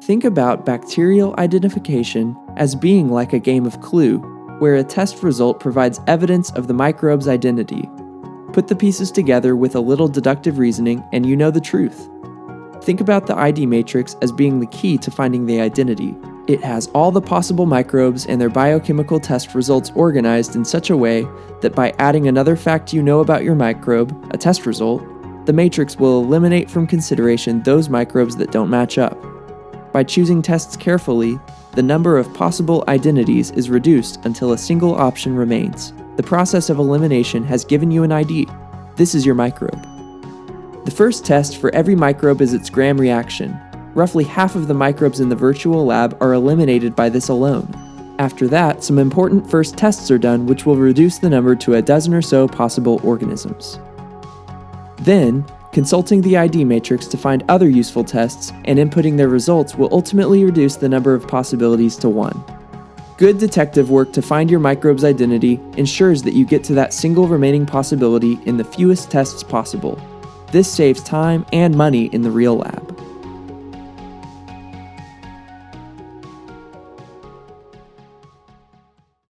Think about bacterial identification as being like a game of Clue, where a test result provides evidence of the microbe's identity. Put the pieces together with a little deductive reasoning and you know the truth. Think about the ID matrix as being the key to finding the identity. It has all the possible microbes and their biochemical test results organized in such a way that by adding another fact you know about your microbe, a test result, the matrix will eliminate from consideration those microbes that don't match up. By choosing tests carefully, the number of possible identities is reduced until a single option remains. The process of elimination has given you an ID. This is your microbe. The first test for every microbe is its gram reaction. Roughly half of the microbes in the virtual lab are eliminated by this alone. After that, some important first tests are done which will reduce the number to a dozen or so possible organisms. Then, consulting the ID matrix to find other useful tests and inputting their results will ultimately reduce the number of possibilities to 1. Good detective work to find your microbe's identity ensures that you get to that single remaining possibility in the fewest tests possible. This saves time and money in the real lab.